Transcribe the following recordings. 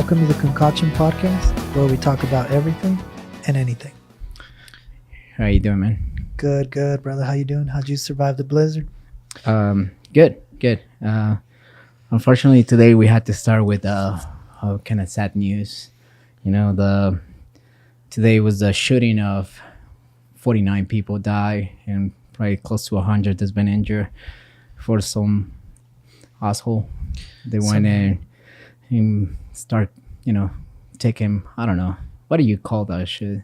Welcome to the Concoction Podcast, where we talk about everything and anything. How you doing, man? Good, brother. How you doing? How'd you survive the blizzard? Good. Unfortunately, today we had to start with kind of sad news. Today was the shooting of 49 people die and probably close to 100 has been injured for some asshole. They went in and start, taking, I don't know, what do you call that shit?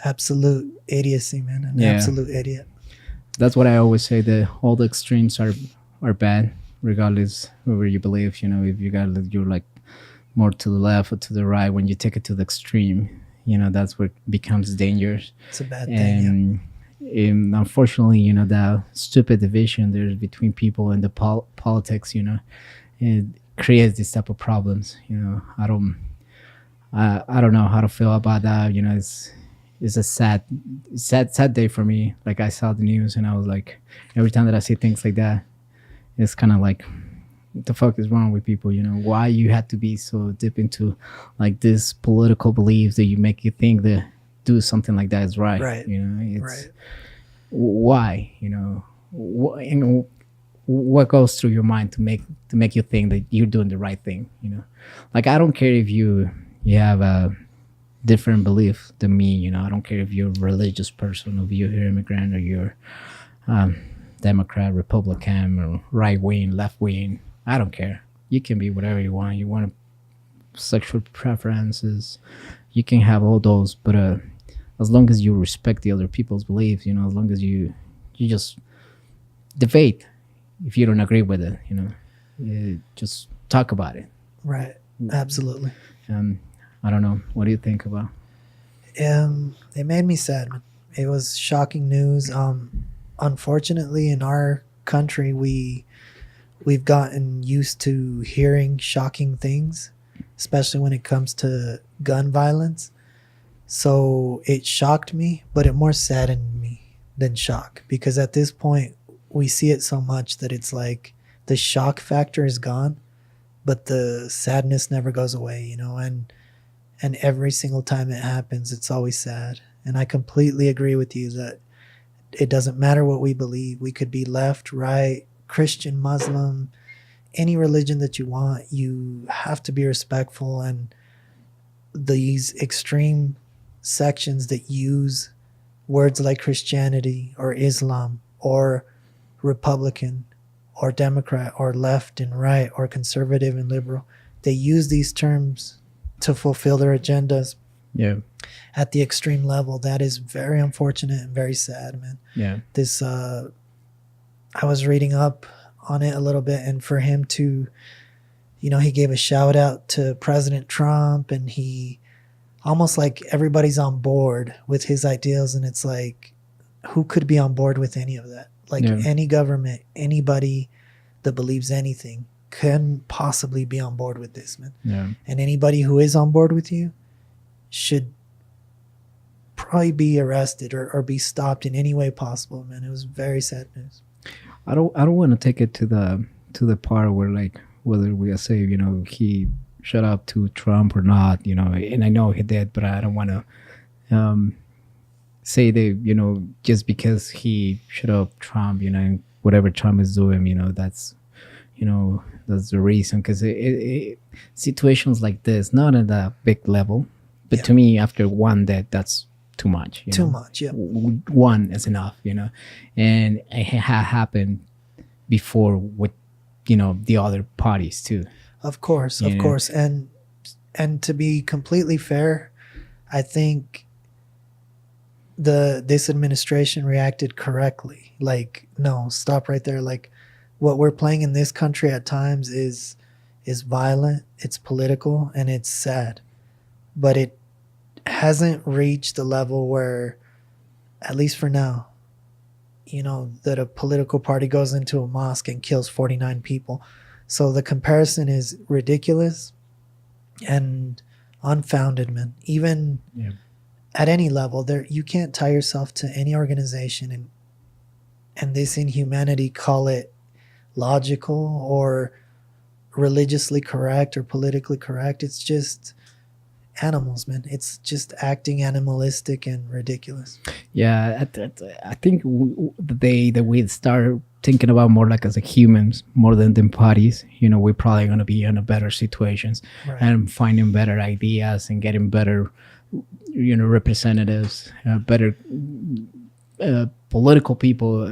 Absolute idiocy, man. An absolute idiot. That's what I always say, that all the extremes are bad, regardless whoever you believe. If you're like more to the left or to the right, when you take it to the extreme, that's where it becomes dangerous. It's a bad thing. And unfortunately, that stupid division there's between people and the politics, it creates these type of problems. I don't know how to feel about that. It's a sad day for me. Like, I saw the news and I was like, every time that I see things like that, it's kind of like, what the fuck is wrong with people? Why you have to be so deep into like this political beliefs that you make you think that do something like that is right. Right. It's right. Why? What goes through your mind to make you think that you're doing the right thing? Like, I don't care if you have a different belief than me. I don't care if you're a religious person, or if you're an immigrant, or you're Democrat, Republican, or right wing, left wing. I don't care. You can be whatever you want. You want sexual preferences, you can have all those, but as long as you respect the other people's beliefs, as long as you just debate. If you don't agree with it, just talk about it. Right. Absolutely. I don't know. What do you think about? It made me sad, man. It was shocking news. Unfortunately, in our country, we've gotten used to hearing shocking things, especially when it comes to gun violence. So it shocked me, but it more saddened me than shock, because at this point we see it so much that it's like the shock factor is gone, but the sadness never goes away, and every single time it happens, it's always sad. And I completely agree with you that it doesn't matter what we believe. We could be left, right, Christian, Muslim, any religion that you want. You have to be respectful. And these extreme sections that use words like Christianity or Islam or Republican or Democrat or left and right or conservative and liberal, they use these terms to fulfill their agendas. Yeah. At the extreme level. That is very unfortunate and very sad, man. Yeah. This I was reading up on it a little bit, and for him to, he gave a shout out to President Trump, and he almost like everybody's on board with his ideals, and it's like, who could be on board with any of that? Like, any government, anybody that believes anything can possibly be on board with this, man. Yeah. And anybody who is on board with you should probably be arrested or be stopped in any way possible, man. It was very sad news. I don't want to take it to the part where, like, whether we say, he shut up to Trump or not, and I know he did, but I don't want to say that, just because he shut up Trump, and whatever Trump is doing, that's the reason. Because situations like this, not at a big level, but to me, after one death, that's too much. Too much, yeah. One is enough, and it happened before with, the other parties too. Of course. And to be completely fair, I think this administration reacted correctly. Like, no, stop right there. Like, what we're playing in this country at times is violent, it's political, and it's sad. But it hasn't reached the level where, at least for now, that a political party goes into a mosque and kills 49 people. So the comparison is ridiculous and unfounded, man. Even at any level, you can't tie yourself to any organization and this inhumanity, call it logical religiously correct or politically correct. It's just animals, man. It's just acting animalistic and ridiculous. Yeah, I think the day that we start thinking about more like as a humans more than parties, we're probably going to be in a better situations Right. and finding better ideas and getting better, representatives, better political people,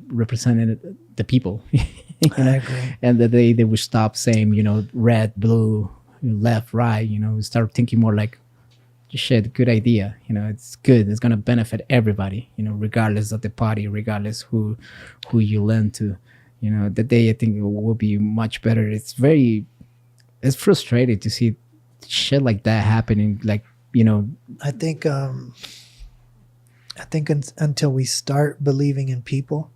representing the people. I agree. And that they would stop saying, red, blue, left, right, start thinking more like, shit, good idea. It's good. It's gonna benefit everybody. Regardless of the party, regardless who you lend to. The day I think it will be much better. It's frustrating to see shit like that happening. Like I think until we start believing in people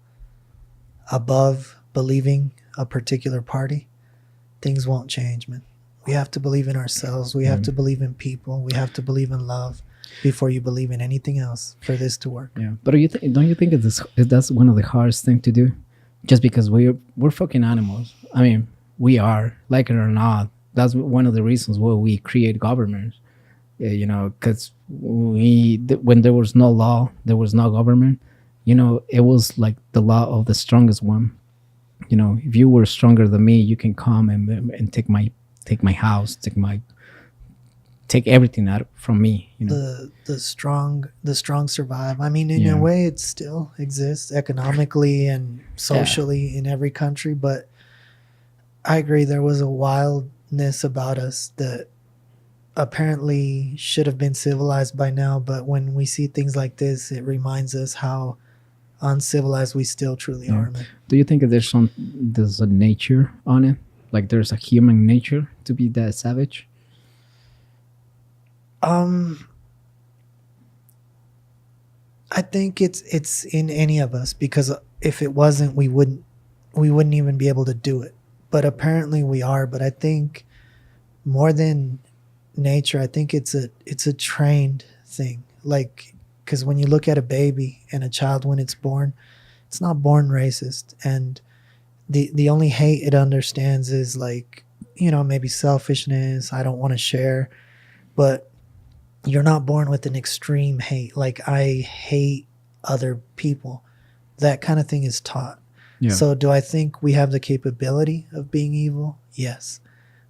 above believing a particular party, things won't change, man. We have to believe in ourselves. We have to believe in people. We have to believe in love before you believe in anything else for this to work. Yeah, but don't you think that's one of the hardest thing to do? Just because we're fucking animals. I mean, we are, like it or not. That's one of the reasons why we create governments. Because when there was no law, there was no government. It was like the law of the strongest one. If you were stronger than me, you can come and take my house, take everything out from me. The strong survive. I mean, in a way, it still exists economically and socially in every country. But I agree, there was a wildness about us that apparently should have been civilized by now. But when we see things like this, it reminds us how uncivilized we still truly are, man. Do you think that there's a nature on it? Like there's a human nature to be that savage? I think it's in any of us, because if it wasn't, we wouldn't even be able to do it. But apparently we are. But I think more than nature, I think it's a trained thing. Like, because when you look at a baby and a child when it's born, it's not born racist, and the only hate it understands is like, maybe selfishness. I don't want to share. But you're not born with an extreme hate. Like, I hate other people. That kind of thing is taught. Yeah. So do I think we have the capability of being evil? Yes.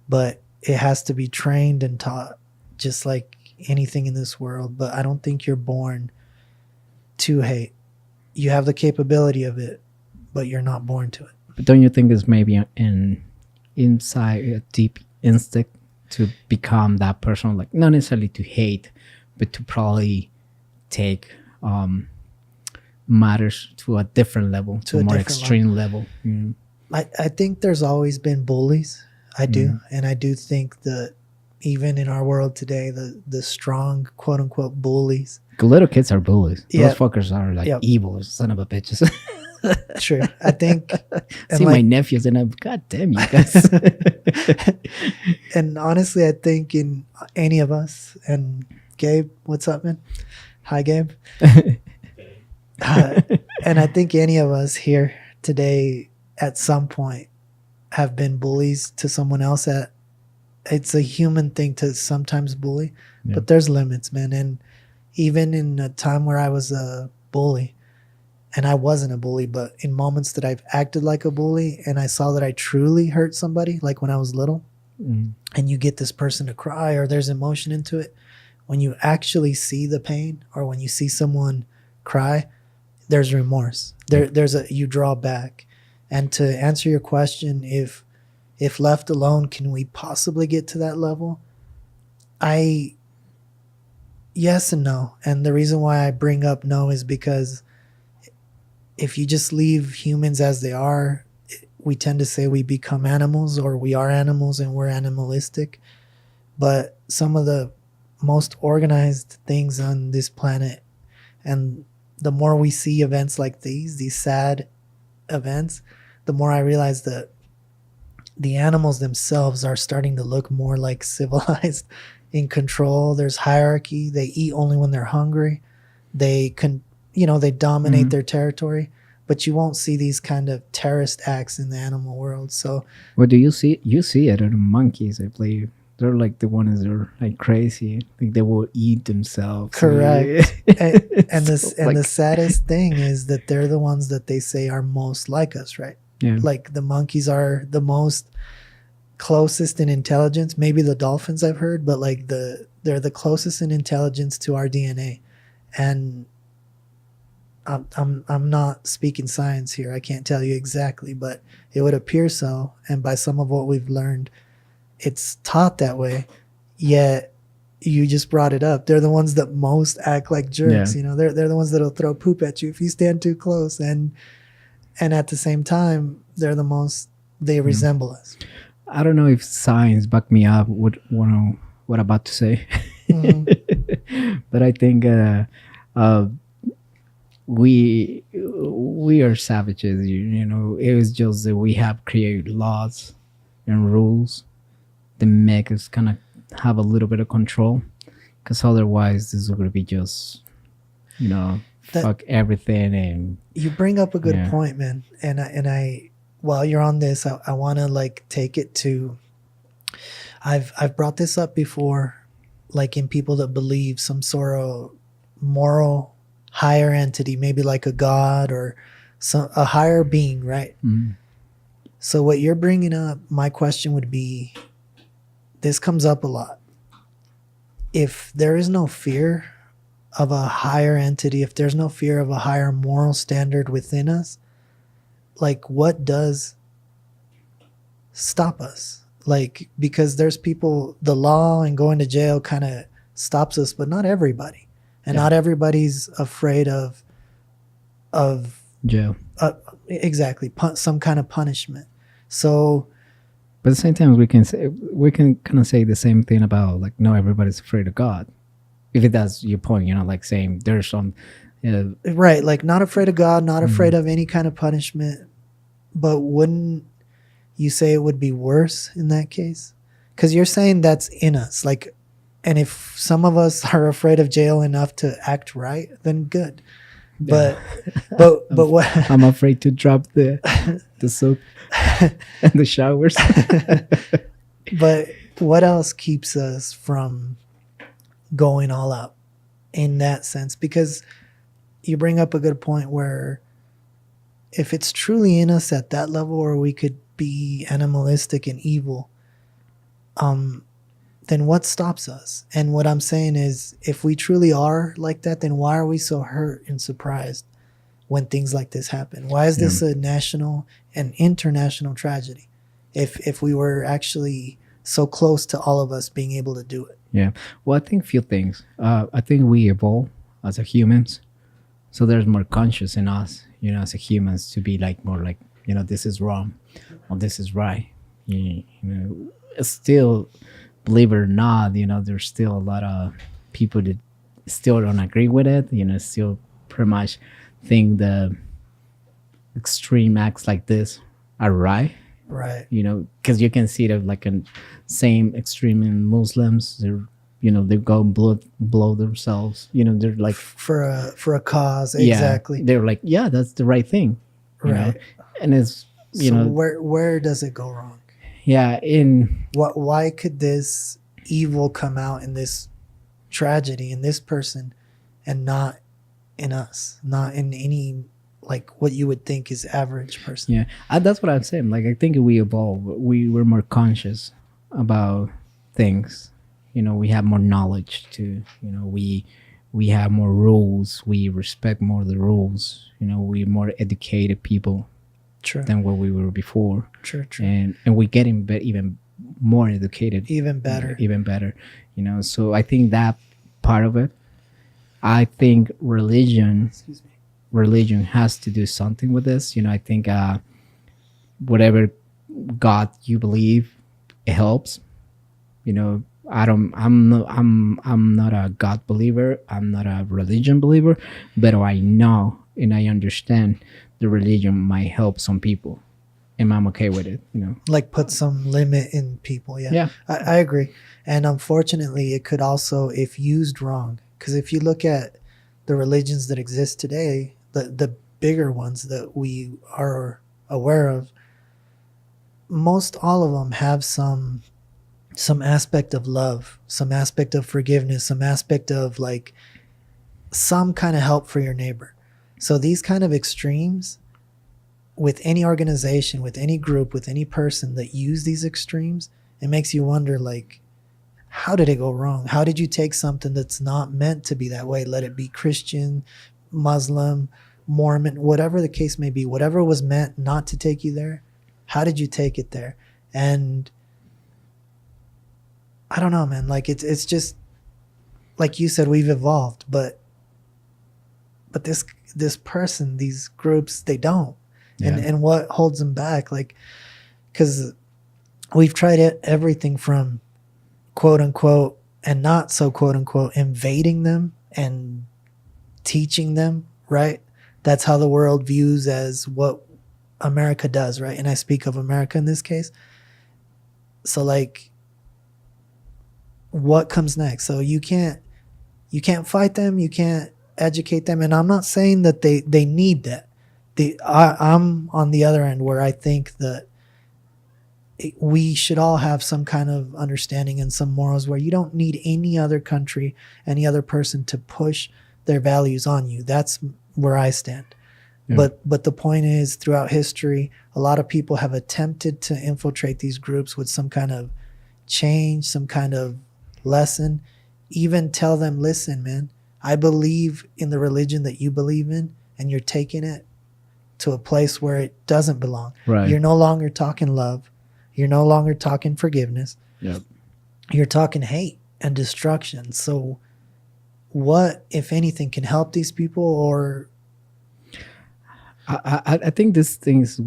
But it has to be trained and taught, just like anything in this world. But I don't think you're born to hate. You have the capability of it, but you're not born to it. But don't you think it's maybe inside a deep instinct to become that person? Like, not necessarily to hate, but to probably take matters to a different level, to a more extreme level. I think there's always been bullies. I do. And I do think that even in our world today, the strong, quote unquote, bullies. Little kids are bullies. Those fuckers are like evil son of a bitches. True. I think. See my nephews and I'm, God damn you guys. And honestly, I think in any of us, and Gabe, what's up, man? Hi, Gabe. And I think any of us here today at some point have been bullies to someone else. It's a human thing to sometimes bully, but there's limits, man. And even in a time where I was a bully, and I wasn't a bully, but in moments that I've acted like a bully and I saw that I truly hurt somebody, like when I was little, and you get this person to cry or there's emotion into it, when you actually see the pain or when you see someone cry, there's remorse. You draw back. And to answer your question, if left alone, can we possibly get to that level? Yes and no. And the reason why I bring up no is because if you just leave humans as they are, we tend to say we become animals, or we are animals and we're animalistic. But some of the most organized things on this planet, and the more we see events like these sad events, the more I realize that the animals themselves are starting to look more like civilized, in control. There's hierarchy. They eat only when they're hungry. They dominate their territory. but you won't see these kind of terrorist acts in the animal world. So What do you see? You see it in the monkeys, I believe. They're like the ones that are like crazy. Like they will eat themselves. correct. And So, the saddest thing is that they're the ones that they say are most like us, right? yeah. Like the monkeys are the most closest in intelligence. Maybe the dolphins I've heard, but like they're the closest in intelligence to our DNA. And I'm not speaking science here. I can't tell you exactly, but it would appear so. And by some of what we've learned, it's taught that way. Yet you just brought it up. They're the ones that most act like jerks. Yeah. You know, they're the ones that'll throw poop at you if you stand too close. And at the same time, they're the most they resemble us. I don't know if science back me up with what I'm about to say, but I think we are savages. You know, it was just that we have created laws and rules that make us kind of have a little bit of control, because otherwise this is going to be just, you know, fuck everything. And you bring up a good Yeah. point, man. And I while you're on this, I want to like take it to. I've brought this up before, like in people that believe some sort of moral higher entity, maybe like a god or a higher being, right? Mhm. So what you're bringing up, my question would be, this comes up a lot. If there is no fear of a higher entity, if there's no fear of a higher moral standard within us, like what does stop us? Like, because there's people, the law and going to jail kind of stops us, but not everybody. And Yeah. not everybody's afraid of Jail. exactly some kind of punishment. So But at the same time, we can kind of say the same thing about like, no, everybody's afraid of God. If that's your point, you know, like saying there's some, right, like not afraid of God, not afraid of any kind of punishment. But wouldn't you say it would be worse in that case? Because you're saying that's in us. Like, and if some of us are afraid of jail enough to act right, then good. But but what I'm afraid to drop the soap and the showers. but what else keeps us from going all out in that sense? Because you bring up a good point where if it's truly in us at that level where we could be animalistic and evil, then what stops us? And what I'm saying is, if we truly are like that, then why are we so hurt and surprised when things like this happen? Why is this a national and international tragedy if we were actually so close to all of us being able to do it? Yeah. Well, I think a few things. I think we evolve as a humans. So there's more conscious in us, you know, as a humans to be like more like, you know, this is wrong or this is right. You know, still, believe it or not, you know, there's still a lot of people that still don't agree with it, you know, still pretty much think the extreme acts like this are right. Right. You know, because you can see that like in same extreme in Muslims, they're, you know, they go and blow themselves, you know, they're like For a cause, yeah, exactly. they're like, yeah, that's the right thing, you know? Right. And it's, you So know, where does it go wrong? yeah, in Why could this evil come out in this tragedy in this person and not in us, not in any like what you would think is average person? yeah, that's what I'm saying. Like, I think we evolve. We were more conscious about things. You know, we have more knowledge too. You know, we have more rules. We respect more the rules. You know, we're more educated people True. than what we were before. True. And we're getting even more educated. Even better. Even better. You know, so I think that part of it. I think religion has to do something with this. You know, I think whatever God you believe, it helps. You know, I'm not a God believer. I'm not a religion believer, but I know and I understand the religion might help some people, and I'm okay with it. You know, Like put some limit in people. Yeah. Yeah. I agree. And unfortunately, it could also, if used wrong, because if you look at the religions that exist today, the bigger ones that we are aware of, most all of them have some aspect of love, some aspect of forgiveness, some aspect of like some kind of help for your neighbor. So these kind of extremes with any organization, with any group, with any person that use these extremes, it makes you wonder, like, how did it go wrong? How did you take something that's not meant to be that way? Let it be Christian, Muslim, Mormon, whatever the case may be, whatever was meant not to take you there. How did you take it there? And I don't know, man. Like it's just like you said, we've evolved, but this person, these groups, they don't. Yeah. And what holds them back? Like, because we've tried everything from quote unquote and not so quote unquote invading them and teaching them, right? That's how the world views as what America does, right? And I speak of America in this case. So like, what comes next? So you can't fight them, you can't educate them, and I'm not saying that they need that. I'm on the other end where I think that we should all have some kind of understanding and some morals where you don't need any other country, any other person to push their values on you. That's where I stand. Yeah. But the point is, throughout history, a lot of people have attempted to infiltrate these groups with some kind of change, some kind of lesson, even tell them, listen, man, I believe in the religion that you believe in, and you're taking it to a place where it doesn't belong. Right. You're no longer talking love. You're no longer talking forgiveness. Yep. You're talking hate and destruction. So what, if anything, can help these people? Or I think this thing is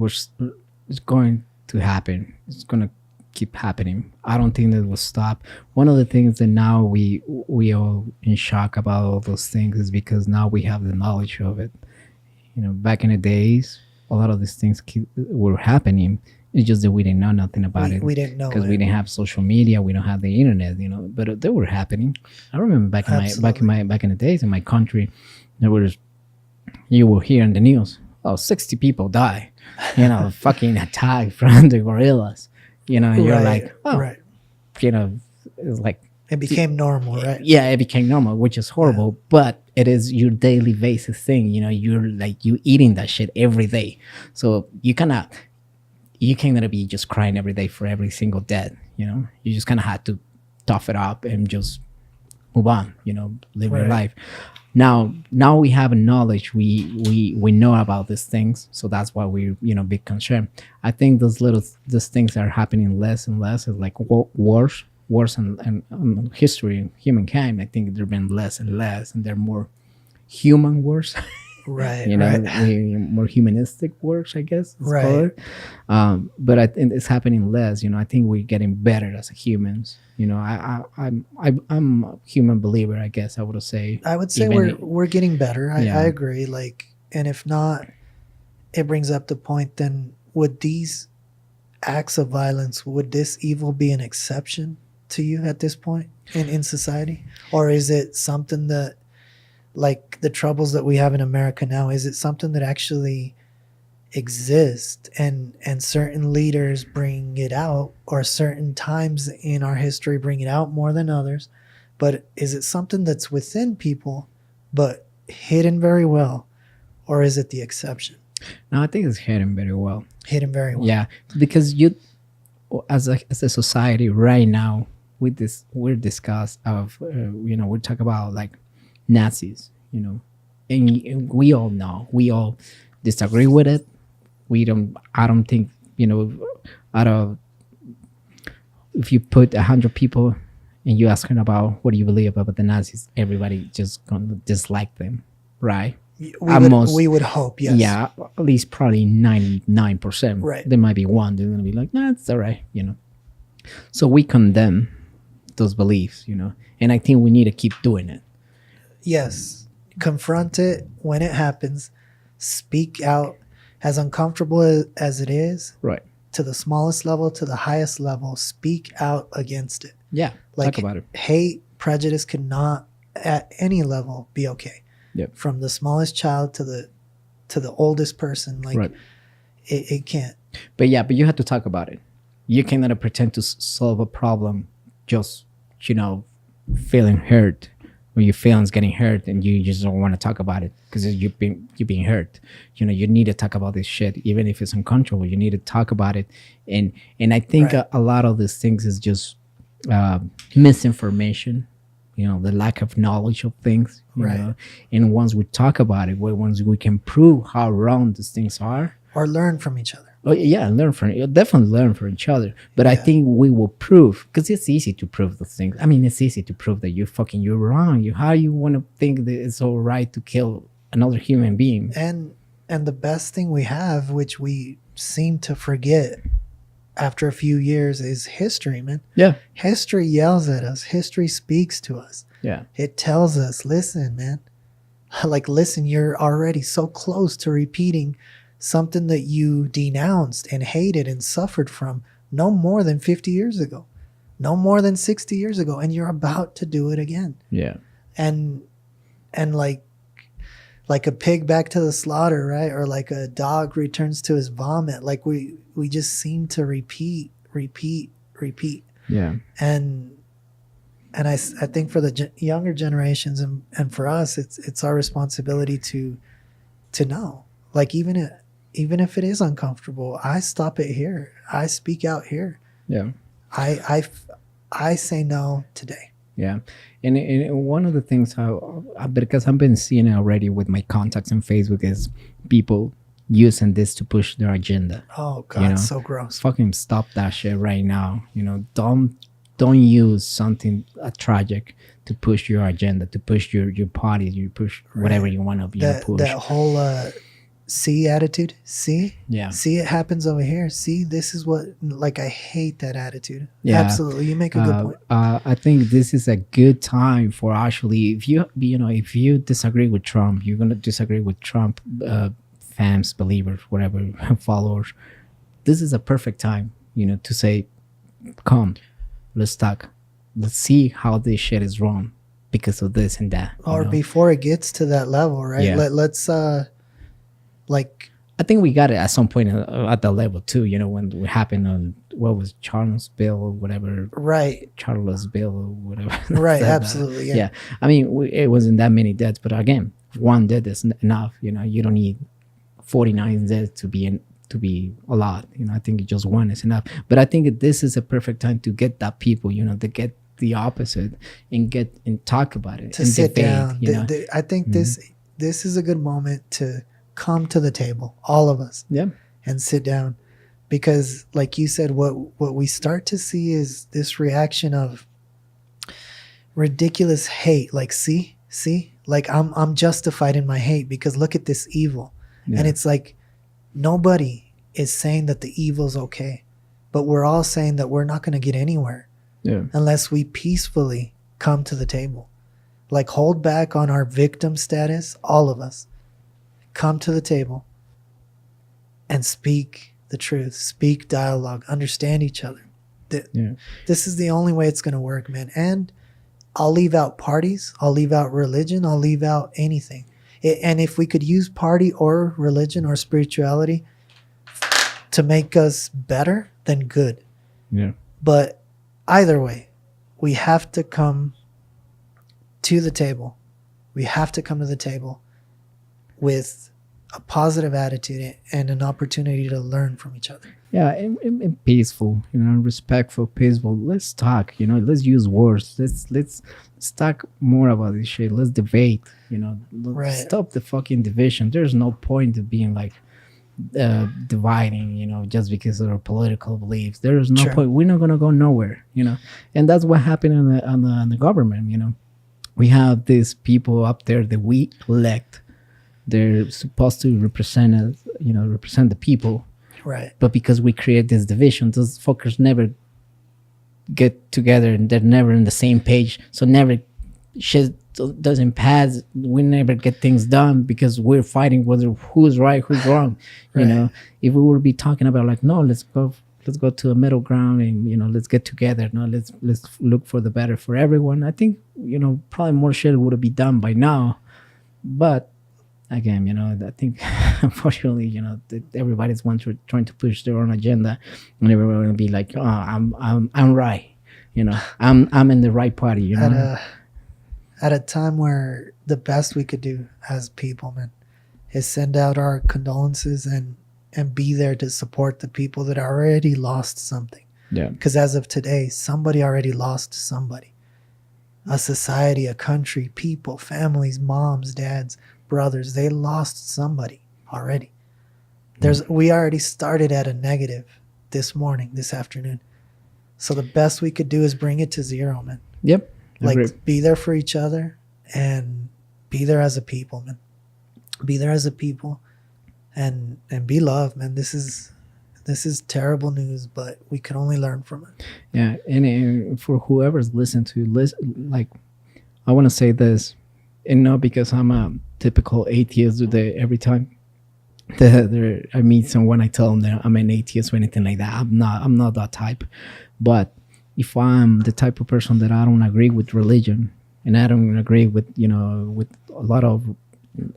going to happen. It's going to keep happening. I don't think that will stop. One of the things that now we all in shock about all those things is because now we have the knowledge of it. You know, back in the days, a lot of these things were happening. It's just that we didn't know nothing about it. We didn't know because we didn't have social media. We don't have the internet. You know, but they were happening. I remember back in the days in my country, you will hear in the news, 60 people die. You know, fucking attack from the guerrillas. You know, you're like, right. You know, it's like it became normal, right? Yeah, it became normal, which is horrible. Yeah. But it is your daily basis thing. You know, you eating that shit every day, so you cannot be just crying every day for every single death. You know, you just kind of had to tough it up and just move on. You know, live your life. Now we have knowledge. We know about these things, so that's why we big concern. I think these things are happening less and less. It's like wars and history, humankind. I think there've been less and less, and they're more human wars. Right. More humanistic wars, I guess. Right. But I think it's happening less. You know, I think we're getting better as humans. You know, I'm a human believer, I guess I would say. I would say we're getting better. I agree. Like, and if not, it brings up the point. Then would these acts of violence, would this evil be an exception to you at this point in society, or is it something that, like the troubles that we have in America now, is it something that actually exists and certain leaders bring it out, or certain times in our history bring it out more than others? But is it something that's within people but hidden very well, or is it the exception? No, I think it's hidden very well. Hidden very well. Yeah, because as a society right now, we're discussed of we talk about like Nazis, you know, and we all know, we all disagree with it. I don't think, if you put 100 people and you ask them about what do you believe about the Nazis, everybody just gonna dislike them, right? We would hope, yes. Yeah, at least probably 99%. Right. There might be one they're gonna be like, nah, it's all right, you know. So we condemn those beliefs, you know, and I think we need to keep doing it. Yes. Confront it when it happens. Speak out, as uncomfortable as it is. Right. To the smallest level, to the highest level, speak out against it. Yeah. Like, talk about it. Hate, prejudice cannot at any level be okay. Yep. From the smallest child to the to the oldest person. Like Right. it can't. But yeah, but you have to talk about it. You cannot pretend to solve a problem just, feeling hurt, or your feelings getting hurt, and you just don't want to talk about it because you're being hurt. You need to talk about this shit, even if it's uncomfortable. You need to talk about it, and I think Right. a lot of these things is just misinformation. The lack of knowledge of things. Right. And once we talk about it, once we can prove how wrong these things are. Or learn from each other. Oh yeah, definitely learn from each other. But I Yeah. think we will prove, because it's easy to prove those things. I mean, it's easy to prove that you're wrong. How you want to think that it's all right to kill another human being? And the best thing we have, which we seem to forget after a few years, is history, man. Yeah, History yells at us. History speaks to us. yeah, It tells us, listen, man. Like, listen, you're already so close to repeating something that you denounced and hated and suffered from no more than 50 years ago, no more than 60 years ago, and you're about to do it again. yeah, And like a pig back to the slaughter, right? Or like a dog returns to his vomit. Like we just seem to repeat. yeah, And I think for the younger generations and for us, it's our responsibility to know. Like even if it is uncomfortable, I stop it here. I speak out here. yeah. I say no today. Yeah, and one of the things because I've been seeing it already with my contacts on Facebook is people using this to push their agenda. Oh God, it's so gross. Fucking stop that shit right now. Don't use something tragic to push your agenda, to push your party, you push whatever you want to push. That whole see attitude. See, Yeah. See, it happens over here. See, this is what. Like, I hate that attitude. Yeah. Absolutely, you make a good point. I think this is a good time for actually, if you disagree with Trump, you're gonna disagree with Trump fans, believers, whatever, followers. This is a perfect time, to say, come, let's talk, let's see how this shit is wrong because of this and that. Or before it gets to that level, right? Yeah. Let's like. I think we got it at some point at that level too. When it happened on what was Charlottesville or whatever. Right. Charlottesville or whatever. Right. Absolutely. Yeah. I mean, it wasn't that many deaths, but again, one death is enough. You don't need 49 deaths to be a lot. I think just one is enough. But I think this is a perfect time to get that people, to get the opposite and talk about it. To and sit debate, down. I think this is a good moment to come to the table, all of us. Yeah. And sit down, because like you said, what we start to see is this reaction of ridiculous hate. Like, see, like I'm justified in my hate because look at this evil. Yeah. And it's like nobody is saying that the evil's okay, but we're all saying that we're not going to get anywhere unless we peacefully come to the table. Like, hold back on our victim status, all of us. Come to the table and speak the truth, speak dialogue, understand each other. This is the only way it's going to work, man. And I'll leave out parties. I'll leave out religion. I'll leave out anything. And if we could use party or religion or spirituality to make us better, then good. Yeah. But either way, we have to come to the table. We have to come to the table with a positive attitude and an opportunity to learn from each other. Yeah, and peaceful, respectful, peaceful. Let's talk, let's use words. Let's talk more about this shit. Let's debate, Right. Stop the fucking division. There's no point of being like dividing, just because of our political beliefs. There is no point. We're not gonna go nowhere, and that's what happened on the government. We have these people up there that we elect. They're supposed to represent us, represent the people. Right. But because we create this division, those fuckers never get together and they're never on the same page. So never shit doesn't pass. We never get things done because we're fighting whether who's right, who's wrong. Right. If we would be talking about like, no, let's go to a middle ground and let's get together. No, let's look for the better for everyone. I think probably more shit would have been done by now. But again, I think unfortunately, everybody's trying to push their own agenda, and everyone will be like, "Oh, I'm right," I'm in the right party, At a time where the best we could do as people, man, is send out our condolences and be there to support the people that already lost something. Yeah, Because as of today, somebody already lost somebody. A society, a country, people, families, moms, dads, brothers, they lost somebody already. We already started at a negative this morning, this afternoon. So the best we could do is bring it to zero, man. yep, Like, be there for each other and be there as a people, man. Be there as a people and be loved, man. This is terrible news, but we can only learn from it. Yeah, and for whoever's listened to listen, like, I want to say this, and not because I'm a typical atheist every time that I meet someone, I tell them that I'm an atheist or anything like that. I'm not that type. But if I'm the type of person that I don't agree with religion, and I don't agree with with a lot of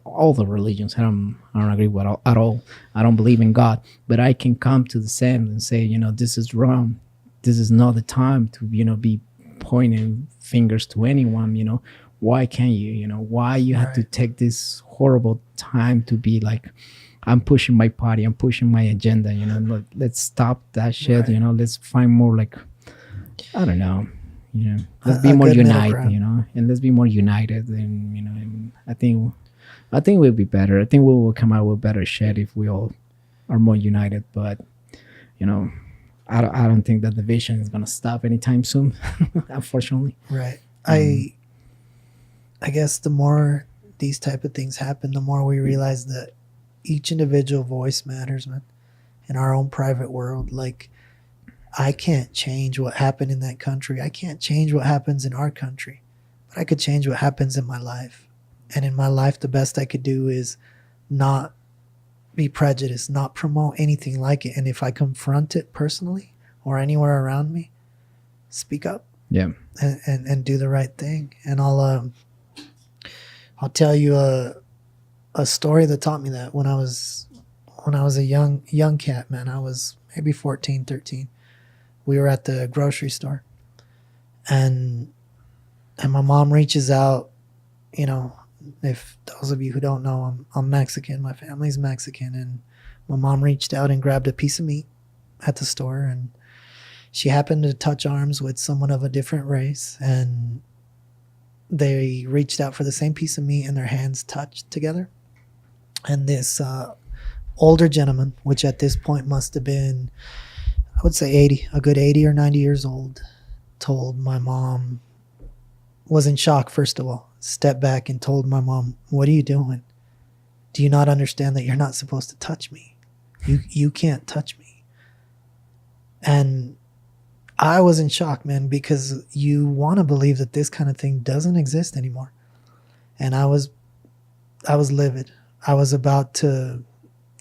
all the religions, I don't agree with at all. I don't believe in God, but I can come to the same and say, this is wrong. This is not the time to be pointing fingers to anyone. Why can't you? Why you have to take this horrible time to be like, I'm pushing my party, I'm pushing my agenda. Let's stop that shit. Right. Let's find more, like, I don't know. Let's be more united. And let's be more united. And and I think we'll be better. I think we will come out with better shit if we all are more united. But I don't think that the division is gonna stop anytime soon. Unfortunately. Right. I guess the more these type of things happen, the more we realize that each individual voice matters, man. In our own private world, like, I can't change what happened in that country. I can't change what happens in our country, but I could change what happens in my life. And in my life, the best I could do is not be prejudiced, not promote anything like it. And if I confront it personally or anywhere around me, speak up. Yeah. And do the right thing. And I'll tell you a story that taught me that when I was a young cat, man. I was maybe 14, 13. We were at the grocery store, and my mom reaches out. If those of you who don't know, I'm Mexican. My family's Mexican, and my mom reached out and grabbed a piece of meat at the store, and she happened to touch arms with someone of a different race, and they reached out for the same piece of meat, and their hands touched together. And this older gentleman, which at this point must have been, I would say a good 80 or 90 years old, told my mom, was in shock, first of all, stepped back and told my mom, "What are you doing? Do you not understand that you're not supposed to touch me? You can't touch me." And I was in shock, man, because you want to believe that this kind of thing doesn't exist anymore. And I was livid. I was about to,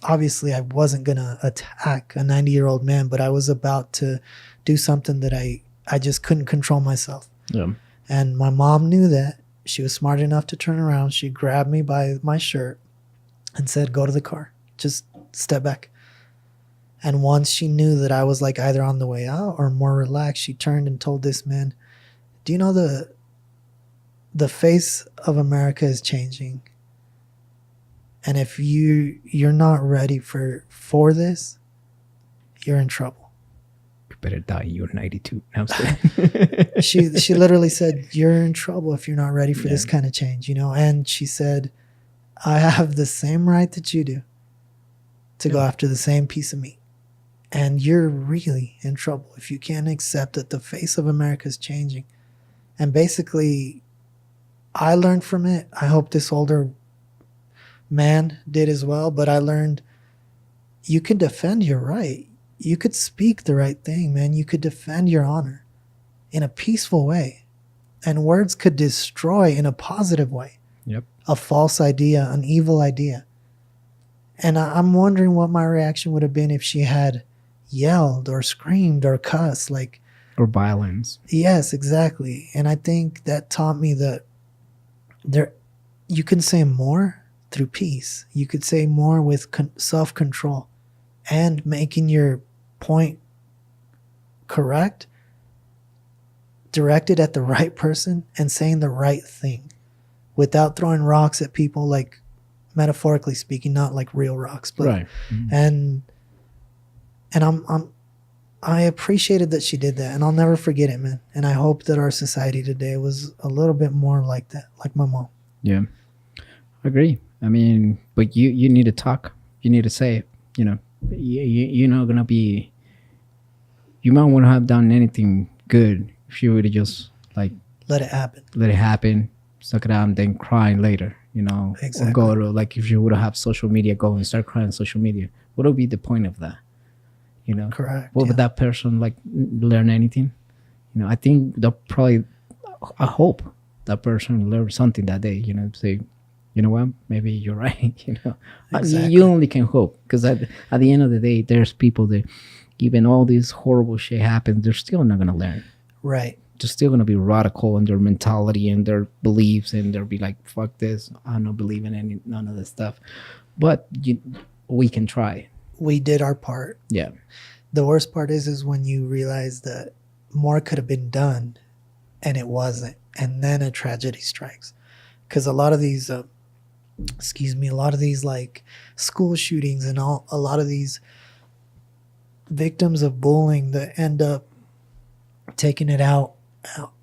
obviously I wasn't going to attack a 90-year-old man, but I was about to do something that I just couldn't control myself. Yeah. And my mom knew that. She was smart enough to turn around. She grabbed me by my shirt and said, "Go to the car. Just step back." And once she knew that I was like either on the way out or more relaxed, she turned and told this man, "Do you know the face of America is changing? And if you're not ready for this, you're in trouble." Better die. You're 92. No, she literally said, "You're in trouble if you're not ready for this kind of change," And she said, "I have the same right that you do to go after the same piece of meat, and you're really in trouble if you can't accept that the face of America is changing." And basically, I learned from it. I hope this older man did as well. But I learned you can defend your right. You could speak the right thing, man. You could defend your honor in a peaceful way. And words could destroy in a positive way. Yep. A false idea, an evil idea. And I'm wondering what my reaction would have been if she had yelled or screamed or cussed. Or violence. Yes, exactly. And I think that taught me that you can say more through peace. You could say more with self-control and making your point correct, directed at the right person, and saying the right thing without throwing rocks at people, like metaphorically speaking, not like real rocks, but Right. Mhm. and I appreciated that she did that, and I'll never forget it, man. And I hope that our society today was a little bit more like that, like my mom. Yeah. Agree. I mean, but you need to talk. You need to say it. You know, you're not gonna be. You might want to have done anything good if you would have just like Let it happen. let it happen, suck it out, and then crying later. You know, Exactly. or go to like if you would have social media, go and start crying on social media. What would be the point of that? You know, Correct. what yeah. would that person like learn anything? You know, I think they'll probably. I hope that person learned something that day. You know, say, you know what, maybe you're right. You know, Exactly. you only can hope because at the end of the day, there's people that even all this horrible shit happens, they're still not gonna learn. Right. They're still gonna be radical in their mentality and their beliefs, and they'll be like, "Fuck this! I don't believe in none of this stuff." But we can try. We did our part. Yeah, The worst part is when you realize that more could have been done and it wasn't, and then a tragedy strikes. Because a lot of these a lot of these like school shootings and a lot of these victims of bullying that end up taking it out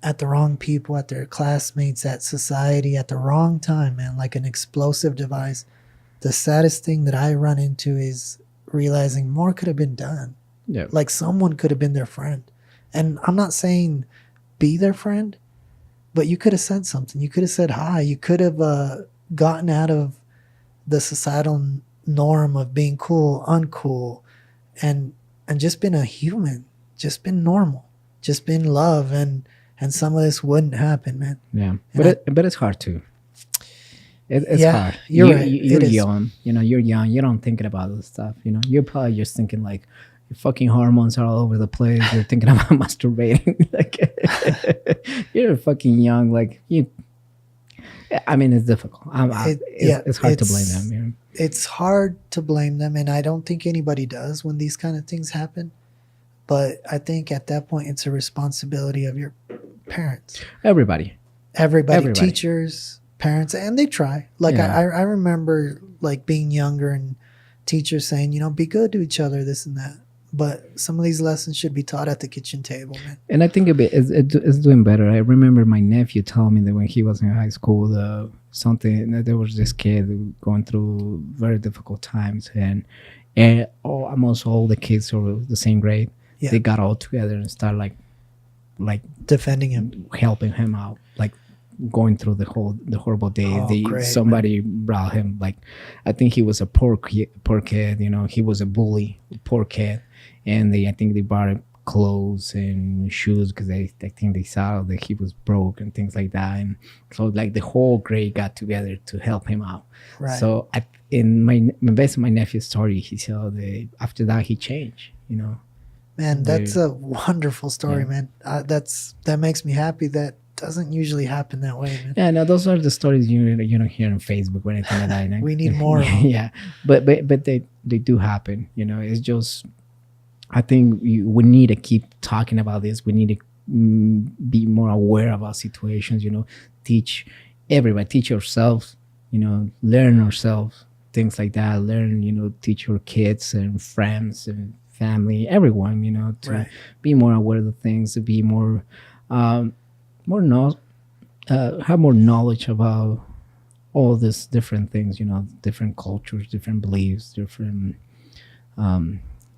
at the wrong people, at their classmates, at society, at the wrong time, man, like an explosive device. The saddest thing that I run into is realizing more could have been done. yeah, Like someone could have been their friend. And I'm not saying be their friend, but you could have said something. You could have said hi. You could have gotten out of the societal norm of being cool, uncool, and just been a human, just been normal, just been love, and some of this wouldn't happen, man. yeah. And But it's hard too. It's Yeah, hard. you're right. You're It is. young. You know, you're young. You don't thinking about this stuff. You know, you're probably just thinking like your fucking hormones are all over the place. You're thinking about masturbating. Like you're fucking young. Like you. I mean, it's difficult. It's hard to blame them. You know? It's hard to blame them, and I don't think anybody does when these kind of things happen. But I think at that point, it's a responsibility of your parents. Everybody. Everybody. Teachers, parents, and they try. Like Yeah. I remember like being younger and teachers saying, you know, be good to each other, this and that. But some of these lessons should be taught at the kitchen table, man. And I think it's doing better. I remember my nephew telling me that when he was in high school, there was this kid going through very difficult times, and almost all the kids were the same grade. Yeah. They got all together and started like Defending him. helping him out, like going through the horrible days. Oh, great, Somebody brought him, like, I think he was a poor kid. You know, he was a bully, poor kid, and I think they brought him clothes and shoes because I think they saw that he was broke and things like that. And so like the whole grade got together to help him out. Right. So based on my nephew's story, he said that after that he changed. You know. Man, that's a wonderful story, Yeah. man. That makes me happy. That doesn't usually happen that way, man. Yeah, no, those are the stories you don't hear on Facebook or anything like that. You know? We need more of them. Yeah, but they do happen. You know, it's just I think we need to keep talking about this. We need to be more aware about situations. You know, teach everybody, teach yourselves. You know, learn ourselves, things like that. Learn, you know, teach your kids and friends and family, everyone. You know, to Right. be more aware of the things, to be more. Have more knowledge about all these different things, you know, different cultures, different beliefs, different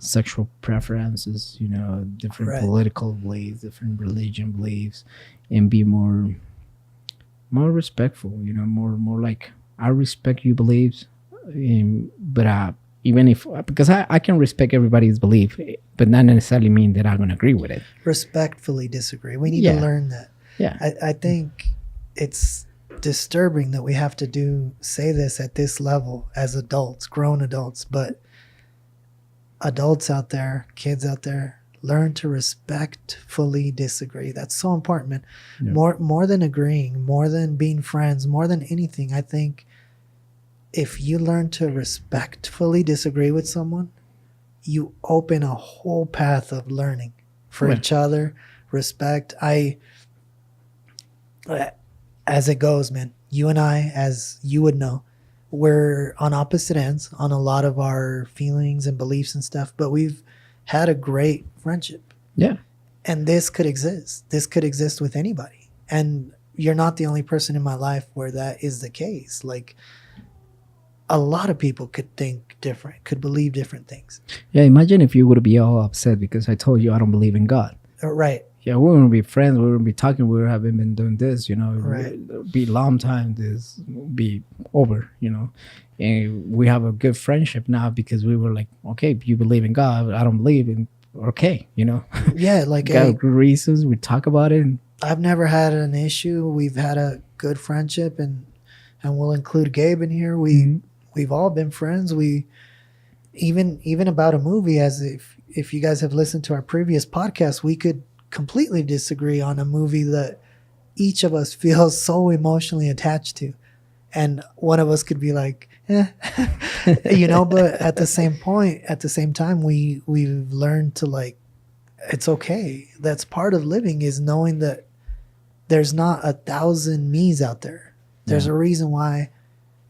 sexual preferences, you know, different Right. political beliefs, different religion beliefs, and be more respectful, you know, more like, I respect your beliefs, but even if, because I can respect everybody's belief, but not necessarily mean that I'm going to agree with it. Respectfully disagree. We need Yeah. to learn that. Yeah. I think it's disturbing that we have to say this at this level as adults, grown adults, but adults out there, kids out there, learn to respectfully disagree. That's so important, man. Yeah. More than agreeing, more than being friends, more than anything. I think if you learn to respectfully disagree with someone, you open a whole path of learning for Right. each other, respect. As it goes, man, you and I, as you would know, we're on opposite ends on a lot of our feelings and beliefs and stuff, but we've had a great friendship. Yeah. And this could exist. This could exist with anybody. And you're not the only person in my life where that is the case. Like, a lot of people could think different, could believe different things. Yeah. Imagine if you would be all upset because I told you I don't believe in God. Right. Yeah, we wouldn't be friends. We wouldn't be talking. We haven't been doing this. Right. It'll be a long time. This will be over. And we have a good friendship now because we were like, okay, you believe in God. I don't believe in. Okay. Yeah, like Got good reasons. We talk about it. And I've never had an issue. We've had a good friendship, and we'll include Gabe in here. We've all been friends. We even about a movie, as if you guys have listened to our previous podcast, we could completely disagree on a movie that each of us feels so emotionally attached to, and one of us could be like, but at the same time, we've learned to, like, it's okay. That's part of living, is knowing that there's not 1,000 me's out there. There's a reason why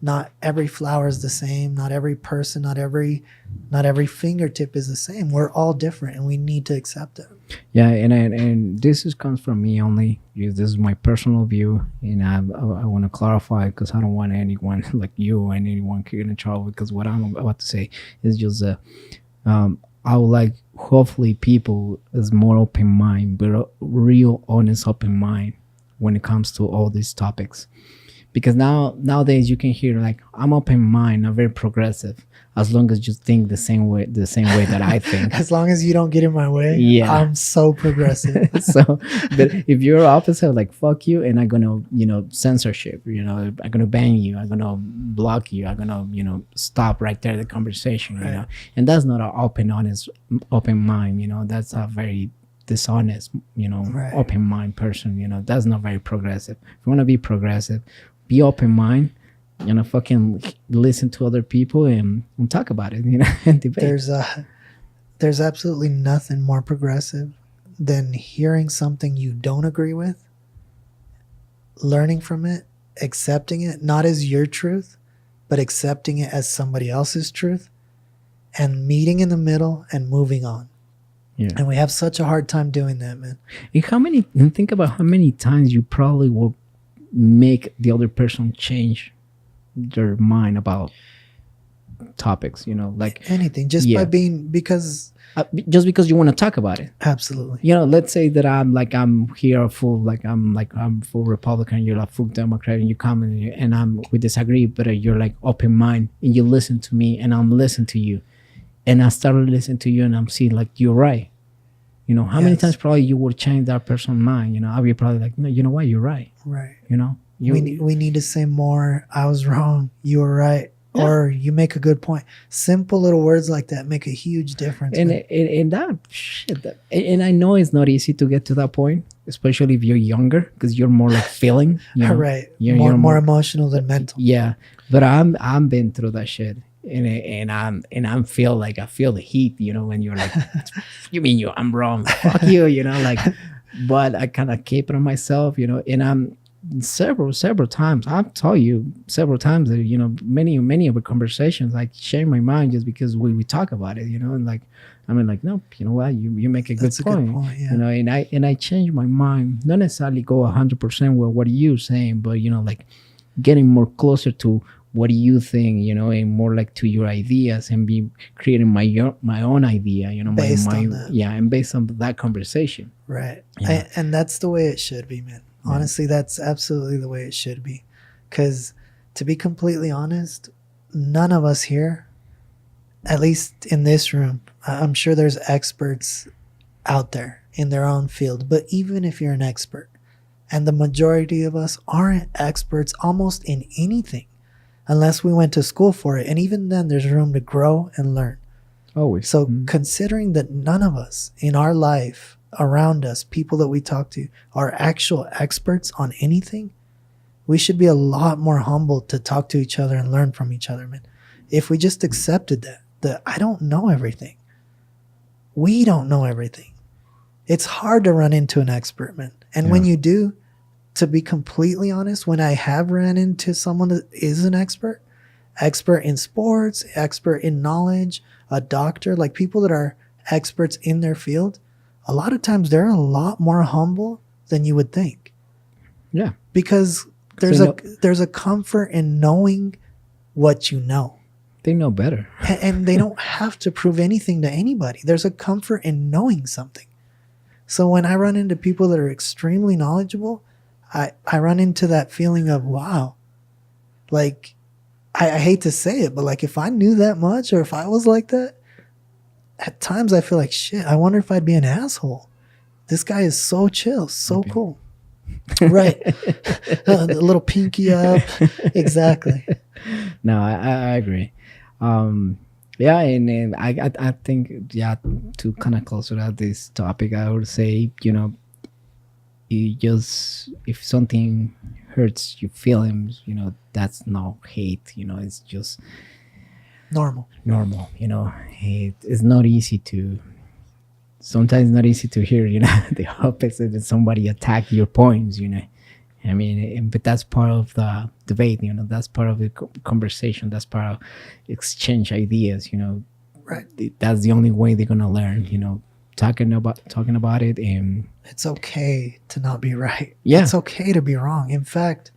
not every flower is the same. Not every person, not every fingertip is the same. We're all different, and we need to accept it. yeah, and this comes from me only. This is my personal view, and I want to clarify because I don't want anyone like you and anyone getting in trouble because what I'm about to say is just I would like hopefully people is more open mind, but a real honest open mind when it comes to all these topics. Because nowadays you can hear like I'm open mind, I'm very progressive, as long as you think the same way that I think. As long as you don't get in my way, Yeah. I'm so progressive. So, but if you're opposite, like fuck you, and I'm gonna censorship, I'm gonna ban you, I'm gonna block you, I'm gonna stop right there the conversation, Right. and that's not an honest open mind, that's a very dishonest, Right. open mind person, that's not very progressive. If you want to be progressive, be open mind, fucking listen to other people and talk about it, and debate. There's absolutely nothing more progressive than hearing something you don't agree with, learning from it, accepting it not as your truth, but accepting it as somebody else's truth, and meeting in the middle and moving on. Yeah. And we have such a hard time doing that, man. And think about how many times you probably will make the other person change their mind about topics, like Anything, just Yeah. by being, because just because you want to talk about it. absolutely. Let's say that I'm here full, I'm full Republican, you're like full Democrat, and you come and we disagree, but you're like open mind and you listen to me and I'm listening to you, and I started listening to you and I'm seeing like you're right. How many Yes. times probably you would change that person's mind? I'll be probably like, no, you know what, you're right. Right. You We need to say more, I was wrong, you were right, Yeah. or you make a good point. Simple little words like that make a huge difference. and man. and that shit and I know it's not easy to get to that point, especially if you're younger, because you're more like feeling, Right. you're More emotional than mental. yeah. But I'm been through that shit, and I'm feel like I feel the heat, when you're like, you mean I'm wrong, fuck you, like, but I kind of keep it on myself, and I'm several times I've told you several times that many of the conversations I change my mind just because we talk about it, and like no, you know what, you make a good That's a point, good point, yeah. and I change my mind, not necessarily go 100% with what you're saying, but like getting more closer to what do you think, and more like to your ideas, and be creating my own idea, Based my on that. yeah, and based on that conversation. Right. Yeah. And that's the way it should be, man. Honestly, that's absolutely the way it should be. Because to be completely honest, none of us here, at least in this room, I'm sure there's experts out there in their own field. But even if you're an expert, and the majority of us aren't experts almost in anything, unless we went to school for it. And even then, there's room to grow and learn. Always. So considering that none of us in our life, around us, people that we talk to, are actual experts on anything, We should be a lot more humble to talk to each other and learn from each other, man. If we just accepted that I don't know everything. We don't know everything. It's hard to run into an expert, man. And when you do, to be completely honest, when I have ran into someone that is an expert in sports, expert in knowledge, a doctor, like people that are experts in their field, a lot of times they're a lot more humble than you would think. Yeah. Because there's a comfort in knowing what you know. They know better. And they don't have to prove anything to anybody. There's a comfort in knowing something. So when I run into people that are extremely knowledgeable, I run into that feeling of, wow, like, I hate to say it, but like if I knew that much or if I was like that, at times I feel like, shit, I wonder if I'd be an asshole. This guy is so chill, so cool. Right. A little pinky up. Exactly. No, I agree. Yeah, and I think, yeah, to kind of close out this topic, I would say, you know, you just, if something hurts your feelings, you know, that's not hate, you know, it's just normal, you know. It's not easy to, sometimes not easy to hear, you know, the opposite, that somebody attack your points, you know. I mean, but that's part of the debate, you know, that's part of the conversation, that's part of exchange ideas, you know. Right. That's the only way they're going to learn, you know, talking about it. And it's okay to not be right. Yeah. It's okay to be wrong. In fact,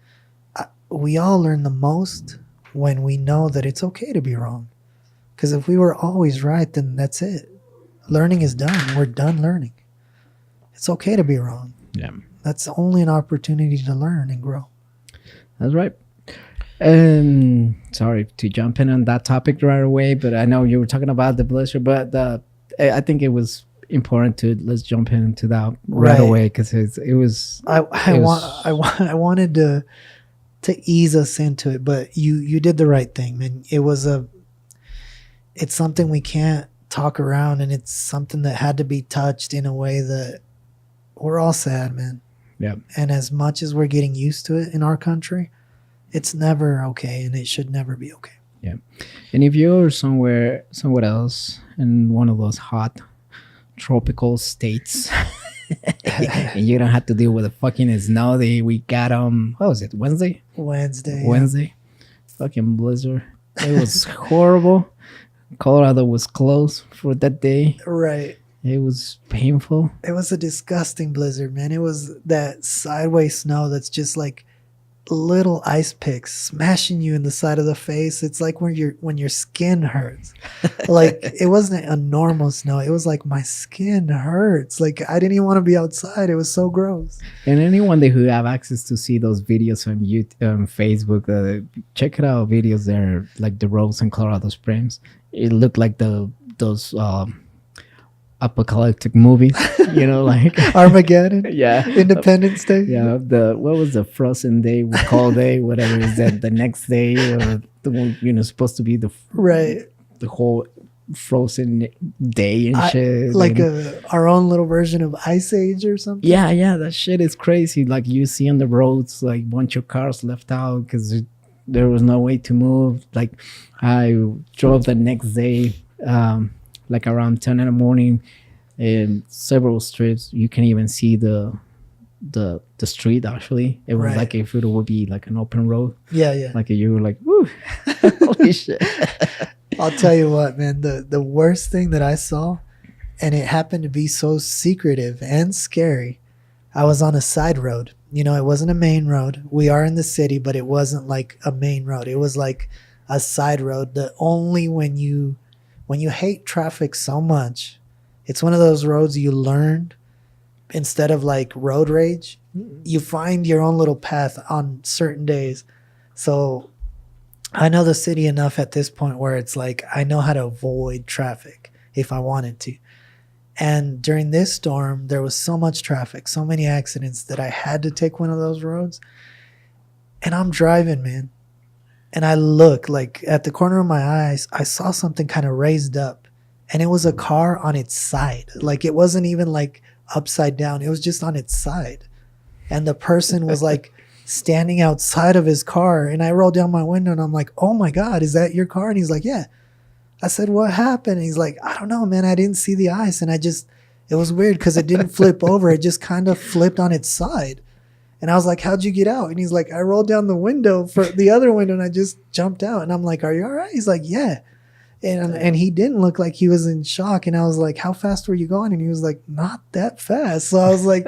we all learn the most when we know that it's okay to be wrong. Because if we were always right, then that's it. Learning is done. We're done learning. It's okay to be wrong. Yeah. That's only an opportunity to learn and grow. That's right. Sorry to jump in on that topic right away, but I know you were talking about the blizzard, but I think it was important to let's jump into that right away, because it was. I wanted to ease us into it, but you did the right thing, man. It's something we can't talk around, and it's something that had to be touched in a way that we're all sad, man. Yeah. And as much as we're getting used to it in our country, it's never okay, and it should never be okay. Yeah. And if you're somewhere else in one of those hot tropical states and you don't have to deal with the fucking snow, we got what was it, Wednesday, fucking blizzard. It was horrible. Colorado was closed for that day. Right. It was painful. It was a disgusting blizzard, man. It was that sideways snow that's just like little ice picks smashing you in the side of the face. It's like when your skin hurts. Like, it wasn't a normal snow. It was like my skin hurts. Like, I didn't even want to be outside. It was so gross. And anyone who have access to see those videos on YouTube, Facebook, check it out. Videos there, like the roads in Colorado Springs. It looked like those apocalyptic movies, you know, like Armageddon. Yeah. Independence Day. Yeah. What was the frozen day, cold day, whatever is that, the next day, or the one, you know, supposed to be the whole frozen day and shit. Like our own little version of Ice Age or something. Yeah. That shit is crazy. Like, you see on the roads, like, bunch of cars left out because there was no way to move. Like, I drove the next day, like around 10 in the morning, in several streets. You can even see the street. Actually, it was like if it would be like an open road. Yeah. Like, you were like, woo, holy shit. I'll tell you what, man. The worst thing that I saw, and it happened to be so secretive and scary. I was on a side road. You know, it wasn't a main road. We are in the city, but it wasn't like a main road. It was like a side road. The only when you hate traffic so much, it's one of those roads you learned, instead of like road rage, you find your own little path on certain days. So I know the city enough at this point where it's like I know how to avoid traffic if I wanted to. And during this storm, there was so much traffic, so many accidents that I had to take one of those roads. And I'm driving, man. And I look, like, at the corner of my eyes, I saw something kind of raised up. And it was a car on its side. Like, it wasn't even like upside down. It was just on its side. And the person was like standing outside of his car. And I rolled down my window and I'm like, oh my God, is that your car? And he's like, yeah. I said, what happened? And he's like, I don't know, man. I didn't see the ice. And it was weird because it didn't flip over. It just kind of flipped on its side. And I was like, how'd you get out? And he's like, I rolled down the window for the other window and I just jumped out. And I'm like, are you all right? He's like, yeah. And he didn't look like he was in shock. And I was like, how fast were you going? And he was like, not that fast. So I was like,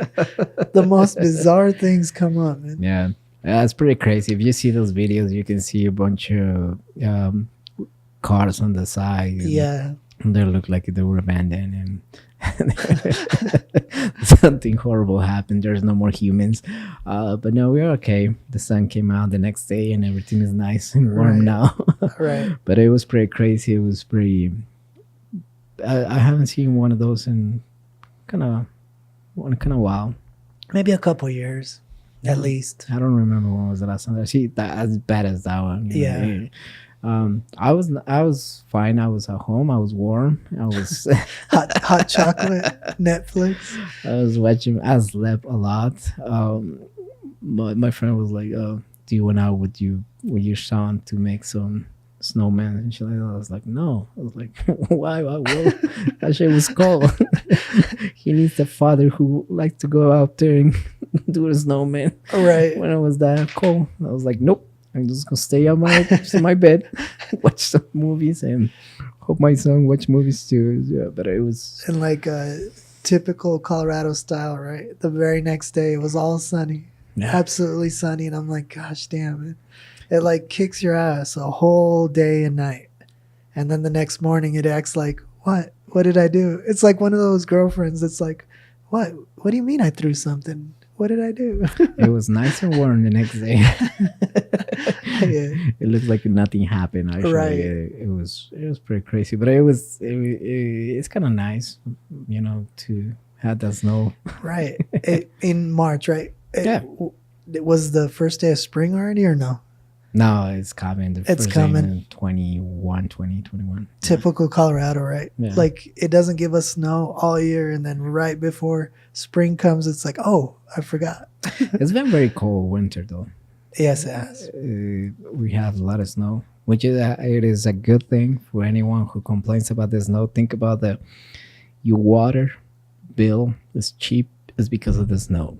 the most bizarre things come up, man. Yeah. It's pretty crazy. If you see those videos, you can see a bunch of cars on the side. Yeah. And they look like they were abandoned and something horrible happened. There's no more humans. But no, we're okay. The sun came out the next day and everything is nice and warm now. Right. But it was pretty crazy. It was pretty... I haven't seen one of those in kind of while. Maybe a couple years, at least. I don't remember when was the last time I see that as bad as that one. Yeah. I was fine. I was at home. I was warm. I was hot chocolate, Netflix. I slept a lot. My friend was like, "Do you went out with your son to make some snowman?" And she like, I was like, "No." I was like, "Why? Well, that shit was cold." He needs a father who likes to go out there and do a snowman. Right. When it was that cold, I was like, "Nope. I'm just gonna stay on my bed, watch some movies, and hope my son watch movies too." Yeah, but it was and like typical Colorado style, right? The very next day, it was all sunny, absolutely sunny, and I'm like, "Gosh, damn it!" It like kicks your ass a whole day and night, and then the next morning, it acts like, "What? What did I do?" It's like one of those girlfriends that's like, "What? What do you mean I threw something? What did I do?" It was nice and warm the next day. Yeah. It looked like nothing happened. Actually, Right. It was pretty crazy, but it's kind of nice, to have that snow. Right. In March, right? Yeah. It was the first day of spring already, or no? No, it's coming. It's coming. In 2021. Typical Colorado, right? Yeah. Like it doesn't give us snow all year, and then right before spring comes, it's like, oh, I forgot. It's been very cold winter though. Yes, it has. We have a lot of snow, which it is a good thing for anyone who complains about the snow. Think about that. Your water bill is cheap is because of the snow.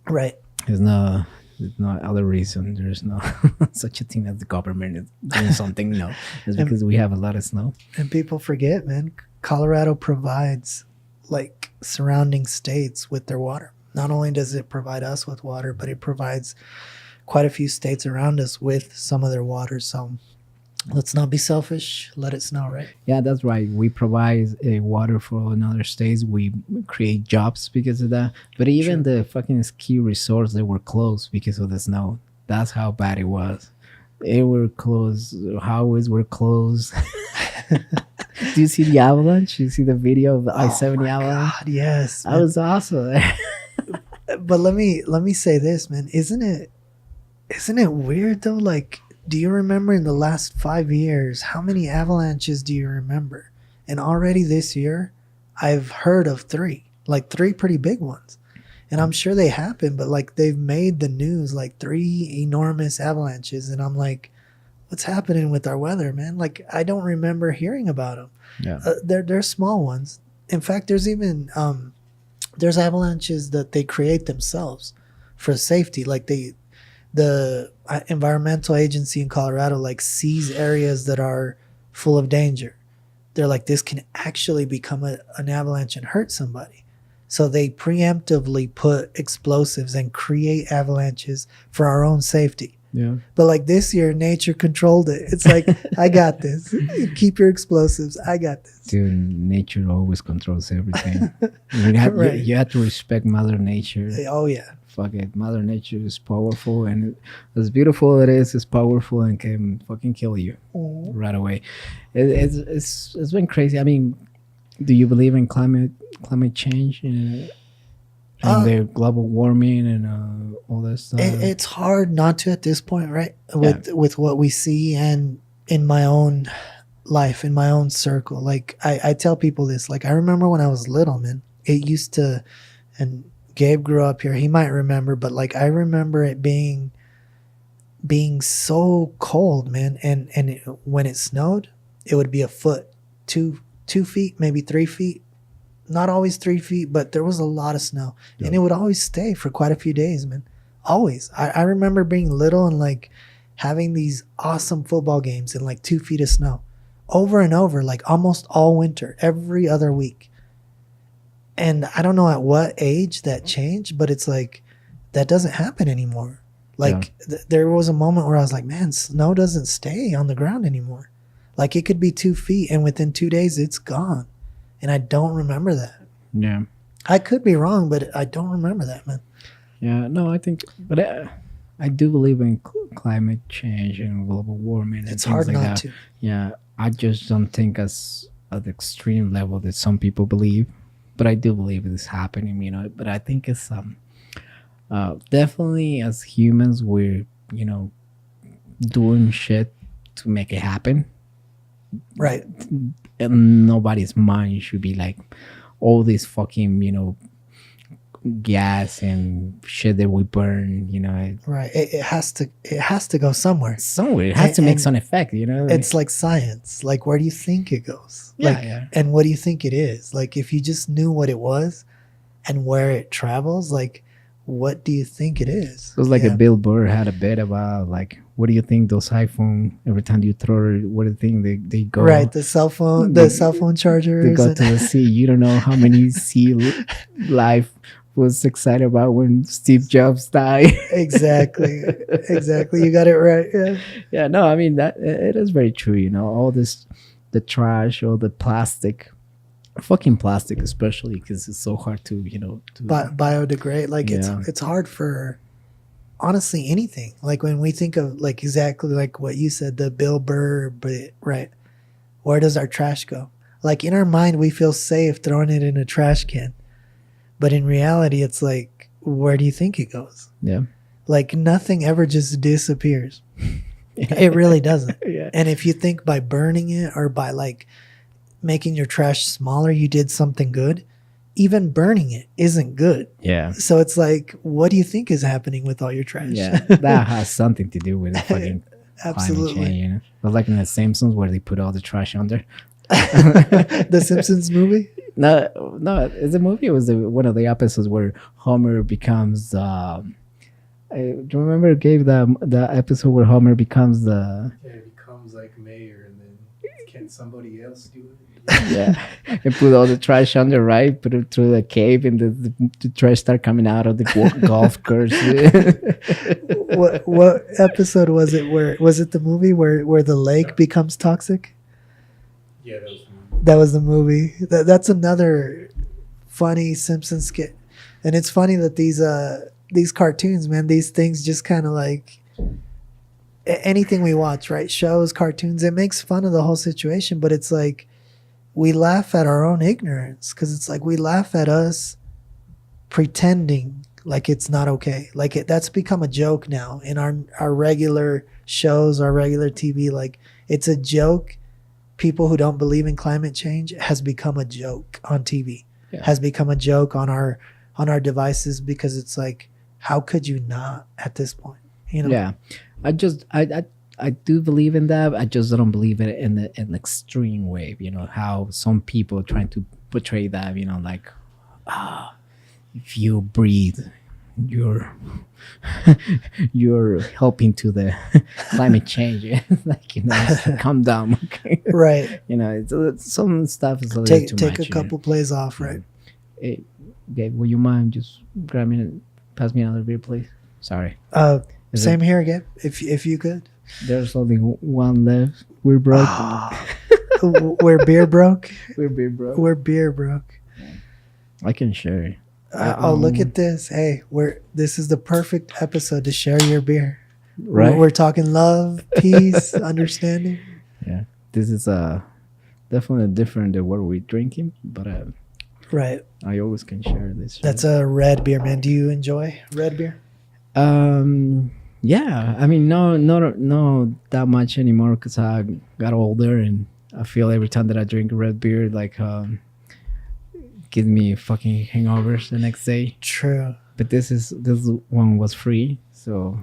Right. There's no other reason. There's no such a thing as the government is doing something. No, it's because we have a lot of snow. And people forget, man. Colorado provides like surrounding states with their water. Not only does it provide us with water, but it provides quite a few states around us with some of their water. So let's not be selfish. Let it snow, right? Yeah, that's right. We provide water for another states. We create jobs because of that. But even the fucking ski resorts, they were closed because of the snow. That's how bad it was. They were closed. Highways were closed. Do you see the avalanche? You see the video of the I-70 avalanche? God, yes. That was awesome. But let me say this, man. Isn't it weird though? Like, do you remember in the last 5 years, how many avalanches do you remember? And already this year, I've heard of 3 pretty big ones. And I'm sure they happened, but like they've made the news, like 3 enormous avalanches. And I'm like, what's happening with our weather, man? Like, I don't remember hearing about them. Yeah. They're small ones. In fact, there's even, there's avalanches that they create themselves for safety. Like the environmental agency in Colorado like sees areas that are full of danger. They're like, this can actually become an avalanche and hurt somebody. So they preemptively put explosives and create avalanches for our own safety. Yeah. But like this year, nature controlled it. It's like, I got this. Keep your explosives. I got this. Dude, nature always controls everything. Right. You have to respect Mother Nature. Oh, yeah. Fuck it. Mother Nature is powerful, and as beautiful it is, it's powerful and can fucking kill you right away. It's been crazy. I mean, do you believe in climate change and the global warming and all that stuff? It's hard not to at this point, right? With what we see and in my own life, in my own circle. Like I tell people this, like I remember when I was little, man, it used to, and Gabe grew up here, he might remember, but like I remember it being being so cold, man. And when it snowed, it would be a foot, 2 feet, maybe 3 feet. Not always 3 feet, but there was a lot of snow, and it would always stay for quite a few days, man. Always. I remember being little and like having these awesome football games in like 2 feet of snow, over and over, like almost all winter, every other week. And I don't know at what age that changed, but it's like that doesn't happen anymore. Like there was a moment where I was like, man, snow doesn't stay on the ground anymore. Like it could be 2 feet and within 2 days it's gone. And I don't remember that. Yeah. I could be wrong, but I don't remember that, man. Yeah, no, I think, but I do believe in climate change and global warming. And It's things hard like not that. to. Yeah, I just don't think as at the extreme level that some people believe, but I do believe it's happening. But I think it's definitely as humans we're doing shit to make it happen, Right. and nobody's mind should be like all this fucking gas and shit that we burn. Right. It has to go somewhere. Somewhere it has to make And some effect. it's like science. Like, where do you think it goes? Yeah, Like, yeah. And what do you think it is? Like, if you just knew what it was and where it travels, like, what do you think it is? It was like Yeah. a Bill Burr had a bit about like, what do you think those iPhone every time you throw it, what do you think they go? Right, the cell phone chargers. They go and- to the sea. You don't know how many sea life was excited about when Steve Jobs died. exactly. You got it right. Yeah. Yeah, no, I mean that it is very true. All this, the trash, all the plastic, fucking plastic, especially because it's so hard to Biodegrade. Like Yeah. it's hard for honestly anything. Like when we think of like exactly like what you said, the Bill Burr, but right, where does our trash go? Like in our mind, we feel safe throwing it in a trash can, but in reality, it's like, where do you think it goes? Yeah. Like nothing ever just disappears. It really doesn't. Yeah. And if you think by burning it or by like making your trash smaller, you did something good, even burning it isn't good. Yeah. So it's like, what do you think is happening with all your trash? Yeah. That has something to do with the fucking Absolutely. climate change. But like in the Simpsons where they put all the trash under. The Simpsons movie? No, it's a movie. It was one of the episodes where Homer becomes. Do you remember? Gabe, the episode where Homer becomes the. Yeah, it becomes like mayor, and then can somebody else do it? Yeah, and put all the trash under, right? Put it through the cave, and the trash start coming out of the golf course. What episode was it? Where was it? The movie where the lake becomes toxic? Yeah, that was one. That was the movie. That's another funny Simpsons skit, and it's funny that these cartoons, man, these things just kind of like anything we watch, right? Shows, cartoons, it makes fun of the whole situation, but it's like we laugh at our own ignorance because it's like we laugh at us pretending like it's not okay. Like that's become a joke now in our regular shows, our regular TV. Like it's a joke. People who don't believe in climate change has become a joke on TV. Yeah. Has become a joke on our devices because it's like, how could you not at this point? Yeah, I do believe in that. I just don't believe it in an extreme way. How some people are trying to portray that. Like, if you breathe, you're helping to the climate change. Like, calm down. Okay? Right. It's some stuff is a little too Take much. a couple plays off, right? Hey, Gabe, would you mind just grabbing and pass me another beer, please? Sorry. Is Same here, Gabe. If you could. There's only one left. We're broke. We're beer broke. We're beer broke. We're beer broke. I can share. Look at this. Hey, this is the perfect episode to share your beer. Right. We're talking love, peace, understanding. Yeah. This is definitely different than what we're drinking, but Right. I always can share this. That's a red beer, man. Do you enjoy red beer? Yeah. I mean, no, that much anymore because I got older, and I feel every time that I drink red beer, like gives me fucking hangovers the next day. True. But this one was free, so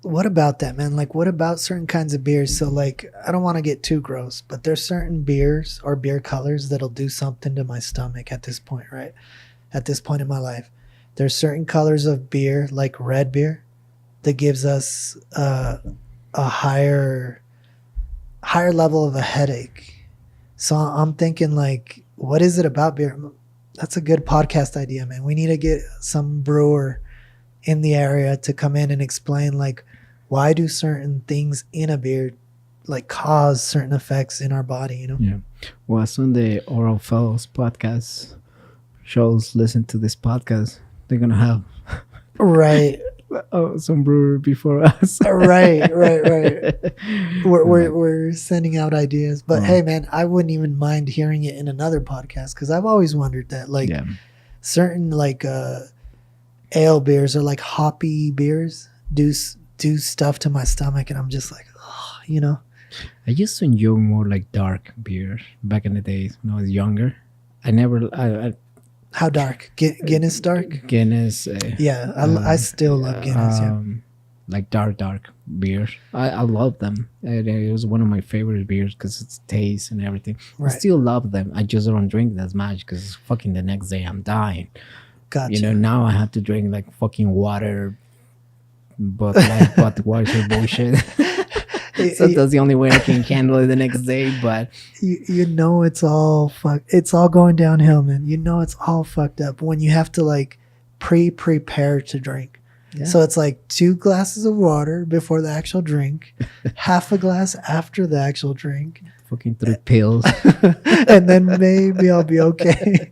What about that, man? Like, what about certain kinds of beers? So, like, I don't want to get too gross, but there's certain beers or beer colors that'll do something to my stomach at this point, right? At this point in my life, there's certain colors of beer, like red beer, that gives us a higher level of a headache. So I'm thinking, like, what is it about beer? That's a good podcast idea, man. We need to get some brewer in the area to come in and explain, like, why do certain things in a beer like cause certain effects in our body, you know? yeah. Well, soon the Oral Fellows podcast shows listen to this podcast. They're gonna have Right. some brewer before us. right. We're sending out ideas, but hey, man, I wouldn't even mind hearing it in another podcast, because I've always wondered that, like, Yeah. certain like ale beers or like hoppy beers do stuff to my stomach, and I'm just like, oh, you know. I used to enjoy more like dark beers back in the days when I was younger. I How dark? Guinness dark? Guinness. Yeah, I still love Guinness. Like dark beers. I love them. It was one of my favorite beers because it's taste and everything. Right. I still love them. I just don't drink that much because fucking the next day I'm dying. Gotcha. You know, now I have to drink like fucking water, but like Budweiser bullshit. So that's the only way I can handle it the next day. But you know it's all it's all going downhill, man. You know it's all fucked up when you have to like prepare to drink. Yeah. So it's like 2 glasses of water before the actual drink, half a glass after the actual drink, fucking 3 pills. and then maybe I'll be okay.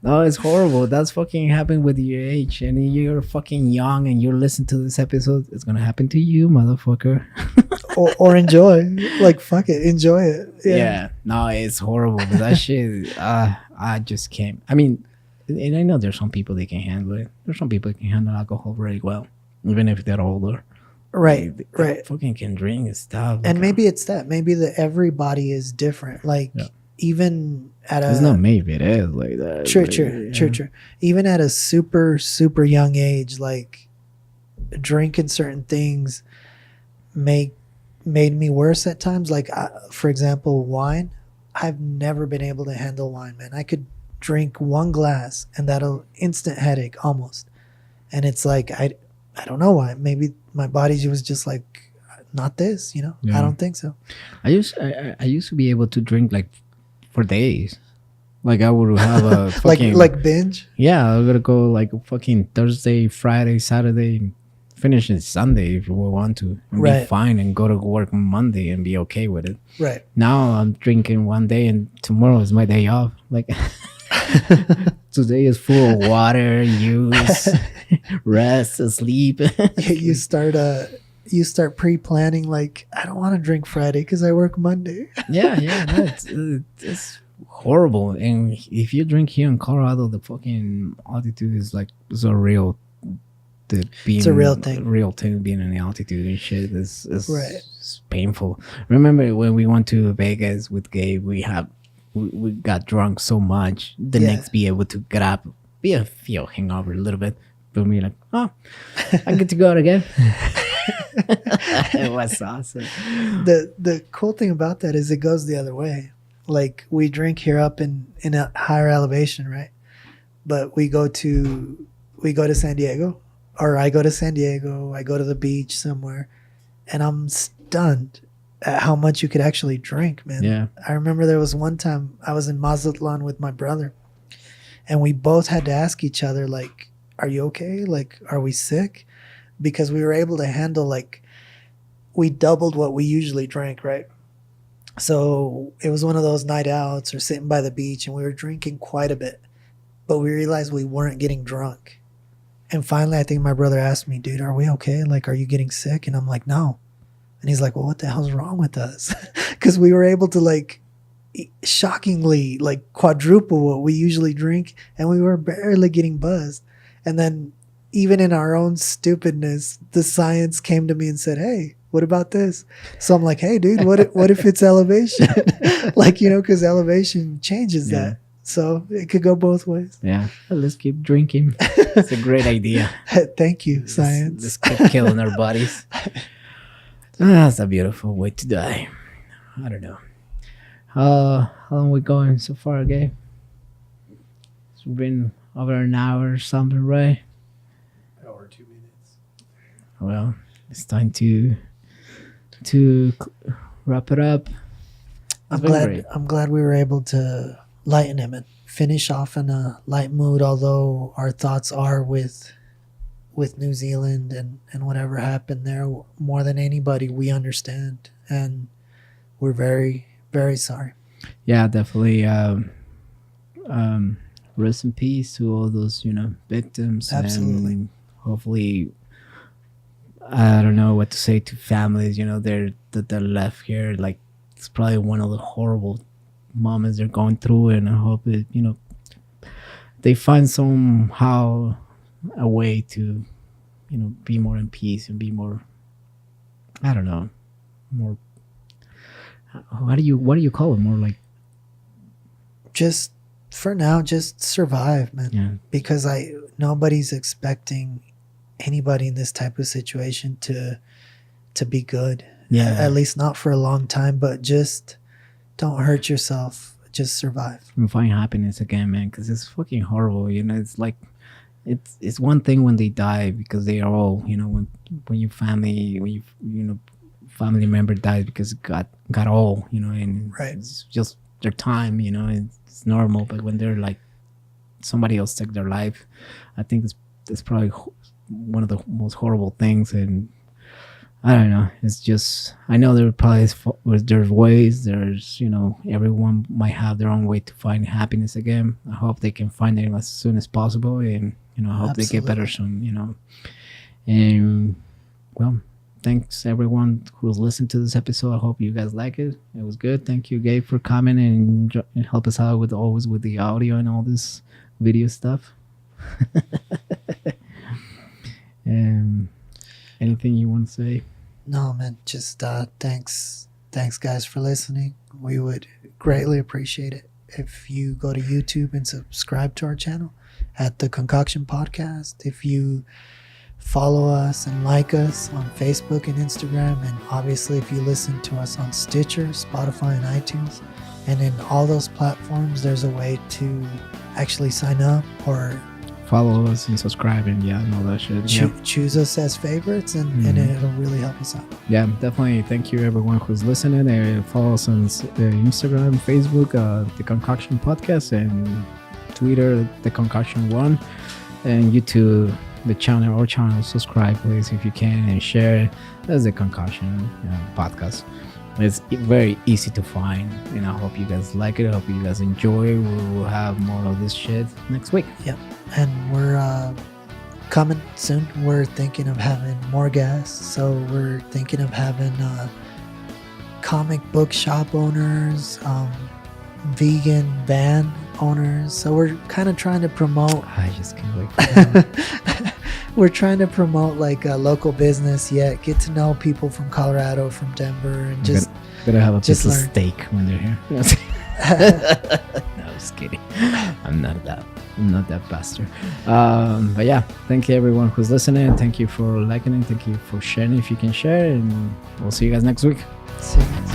No, it's horrible. That's fucking happened with your age, and you're fucking young, and you're listening to this episode. It's gonna happen to you, motherfucker. or enjoy, like, fuck it, enjoy it. Yeah. No, it's horrible. But that shit, I just can't. I mean, and I know there's some people that can handle it. There's some people that can handle alcohol very well, even if they're older. Right. Fucking can drink and stuff. And maybe it's that. Maybe that everybody is different. Like, even at it's not maybe it is like that. True. Even at a super young age, like, drinking certain things made me worse at times. Like, for example, wine. I've never been able to handle wine, man. I could drink 1 glass and that'll instant headache almost. And it's like, I don't know why. Maybe my body was just like, not this, you know? Yeah. I don't think so. I used to be able to drink like for days. Like I would have a fucking like binge. Yeah, I gotta go like fucking Thursday, Friday, Saturday, finish it Sunday if we want to, and be fine, and go to work on Monday and be okay with it. Right. Now I'm drinking one day and tomorrow is my day off. Like today is full of water, use, rest, sleep. You start pre-planning, like, I don't want to drink Friday because I work Monday. Yeah, no, it's horrible. And if you drink here in Colorado, the fucking altitude is like it's a real thing. Being in the altitude and shit is it's painful. Remember when we went to Vegas with Gabe? We got drunk so much the next be able to get up, feel hangover a little bit, but me like, oh, I get to go out again. It was awesome. The cool thing about that is it goes the other way. Like, we drink here up in a higher elevation, right? But we go to San Diego, or I go to San Diego, I go to the beach somewhere, and I'm stunned at how much you could actually drink, man. Yeah. I remember there was one time I was in Mazatlan with my brother, and we both had to ask each other, like, are you okay? Like, are we sick? Because we were able to handle, like, we doubled what we usually drank, right? So it was one of those night outs or sitting by the beach, and we were drinking quite a bit, but we realized we weren't getting drunk. And finally, I think my brother asked me, dude, are we okay? Like, are you getting sick? And I'm like, no. And he's like, well, what the hell's wrong with us? Because we were able to, like, shockingly, like, quadruple what we usually drink, and we were barely getting buzzed. And then even in our own stupidness, the science came to me and said, hey, what about this? So I'm like, hey, dude, what if it's elevation? Like, you know, because elevation changes that. So it could go both ways. Yeah, let's keep drinking. It's a great idea. Thank you, science. Let's keep killing our bodies. That's a beautiful way to die. I don't know. How long we going so far, Gabe? It's been over an hour or something, right? Hour 2 minutes. Well, it's time to wrap it up. I'm been glad. great. I'm glad we were able to lighten him and finish off in a light mood. Although our thoughts are with New Zealand and whatever happened there. More than anybody, we understand, and we're very, very sorry. Yeah, definitely. Rest in peace to all those, victims. Absolutely. And hopefully, I don't know what to say to families, they're left here. Like, it's probably one of the horrible moments they're going through. And I hope that, they find somehow a way to, be more in peace and be more, I don't know, more, what do you call it? More like, Just for now, just survive, man. yeah. Because nobody's expecting anybody in this type of situation to be good. Yeah. At least not for a long time, but just don't hurt yourself. Just survive. And find happiness again, man, because it's fucking horrible. It's like it's one thing when they die because they are all, when your family, family member dies because it got all, and Right. it's just their time, it's normal. But when they're like somebody else took their life, I think it's probably one of the most horrible things. And I don't know. It's just, I know there probably there's ways. There's, everyone might have their own way to find happiness again. I hope they can find it as soon as possible, and I hope they get better soon. And well, thanks everyone who's listened to this episode. I hope you guys like it. It was good. Thank you, Gabe, for coming and help us out with the audio and all this video stuff. Anything you want to say? No, man. Just thanks guys for listening. We would greatly appreciate it if you go to YouTube and subscribe to our channel at The Concoction Podcast. If you follow us and like us on Facebook and Instagram, and obviously if you listen to us on Stitcher, Spotify, and iTunes, and in all those platforms, there's a way to actually sign up or Follow us and subscribe and all that shit. choose us as favorites, and it'll really help us out. Yeah, definitely. Thank you everyone who's listening. Follow us on Instagram, Facebook, The Concoction Podcast, and Twitter, The Concoction One, and YouTube, our channel. Subscribe, please, if you can, and share it. That's The Concoction Podcast. It's very easy to find, and I hope you guys like it. I hope you guys enjoy. We'll have more of this shit next week. Yep. And we're coming soon. We're thinking of having more guests. So we're thinking of having comic book shop owners, vegan van owners. So we're kind of trying to promote. I just can't wait for that. We're trying to promote like a local business, yet get to know people from Colorado, from Denver, and just gotta have a just piece of learn. steak when they're here. No, I'm just kidding. I'm not that bastard. But yeah, thank you everyone who's listening. Thank you for liking it. Thank you for sharing if you can share, and we'll see you guys next week. See you.